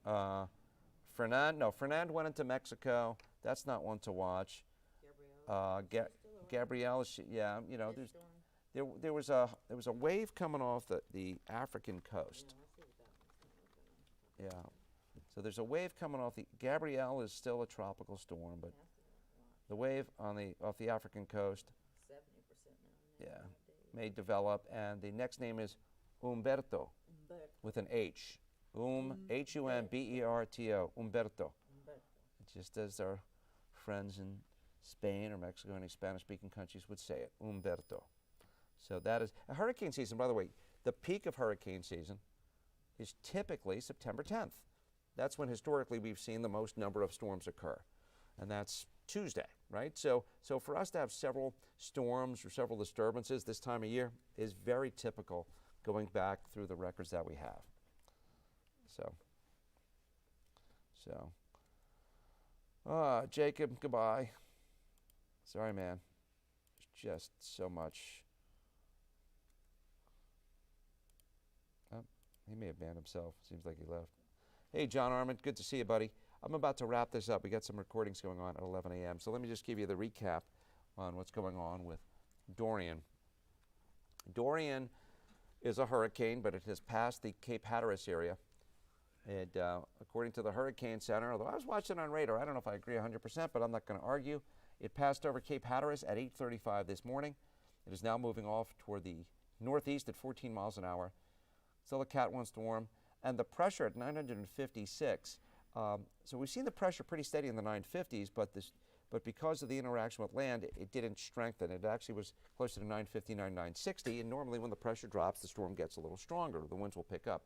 Uh, Fernand went into Mexico. That's not one to watch. Gabrielle, yeah, there was a wave coming off the African coast. Yeah, so there's a wave coming off the Gabrielle is still a tropical storm, but the wave on the off the African coast, yeah, may develop, and the next name is Umberto with an H. Humberto, Umberto. Just as our friends in Spain or Mexico, any Spanish-speaking countries would say it, Umberto. So that is a hurricane season. By the way, the peak of hurricane season is typically September 10th. That's when historically we've seen the most number of storms occur, and that's Tuesday, right? So for us to have several storms or several disturbances this time of year is very typical going back through the records that we have. Jacob, goodbye. Sorry, man. There's just so much. Oh, he may have banned himself. Seems like he left. Hey, John Armand, good to see you, buddy. I'm about to wrap this up. We got some recordings going on at 11 a.m. So let me just give you the recap on what's going on with Dorian. Dorian is a hurricane, but it has passed the Cape Hatteras area. And according to the Hurricane Center, although I was watching on radar, I don't know if I agree 100%, but I'm not going to argue. It passed over Cape Hatteras at 8:35 this morning. It is now moving off toward the northeast at 14 miles an hour. Still a Cat 1 storm. And the pressure at 956. So we've seen the pressure pretty steady in the 950s, but because of the interaction with land, it didn't strengthen. It actually was closer to 959, 960. And normally when the pressure drops, the storm gets a little stronger. The winds will pick up.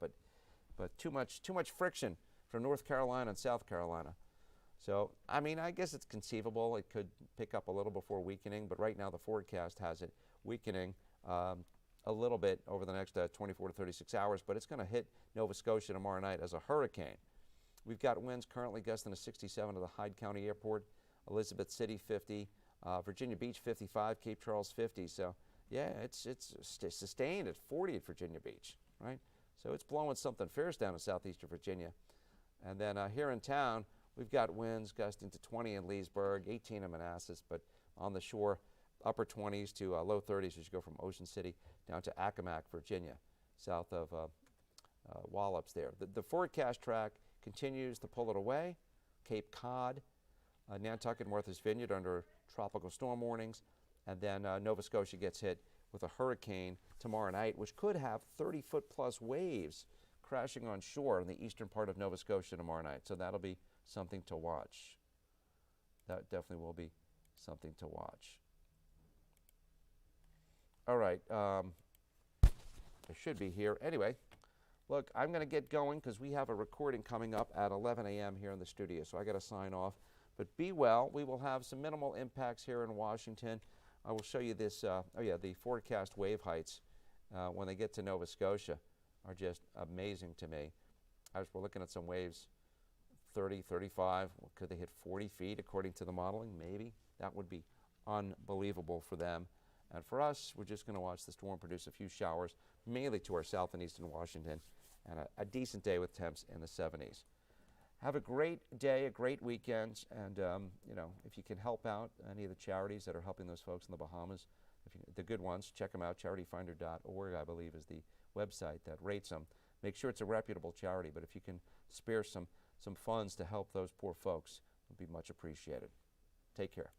But too much friction from North Carolina and South Carolina. So, I mean, I guess it's conceivable. It could pick up a little before weakening, but right now the forecast has it weakening a little bit over the next 24 to 36 hours, but it's going to hit Nova Scotia tomorrow night as a hurricane. We've got winds currently gusting to 67 to the Hyde County Airport, Elizabeth City 50, Virginia Beach 55, Cape Charles 50. So, yeah, it's sustained at 40 at Virginia Beach, right? So it's blowing something fierce down in southeastern Virginia. And then here in town, we've got winds gusting to 20 in Leesburg, 18 in Manassas, but on the shore, upper 20s to low 30s as you go from Ocean City down to Accomack, Virginia, south of Wallops there. The forecast track continues to pull it away. Cape Cod, Nantucket, Martha's Vineyard under tropical storm warnings, and then Nova Scotia gets hit with a hurricane tomorrow night, which could have 30-foot plus waves crashing on shore in the eastern part of Nova Scotia tomorrow night. So that'll be something to watch. That definitely will be something to watch. All right, I should be here. Anyway, look, I'm going to get going because we have a recording coming up at 11 a.m. here in the studio, so I got to sign off. But be well. We will have some minimal impacts here in Washington. I will show you this. The forecast wave heights when they get to Nova Scotia are just amazing to me. As we're looking at some waves, 30, 35. Could they hit 40 feet according to the modeling? Maybe. That would be unbelievable for them. And for us, we're just going to watch the storm produce a few showers, mainly to our south and eastern Washington, and a decent day with temps in the 70s. Have a great day, a great weekend, and if you can help out any of the charities that are helping those folks in the Bahamas, the good ones, check them out. charityfinder.org, I believe, is the website that rates them. Make sure it's a reputable charity, but if you can spare some funds to help those poor folks, it would be much appreciated. Take care.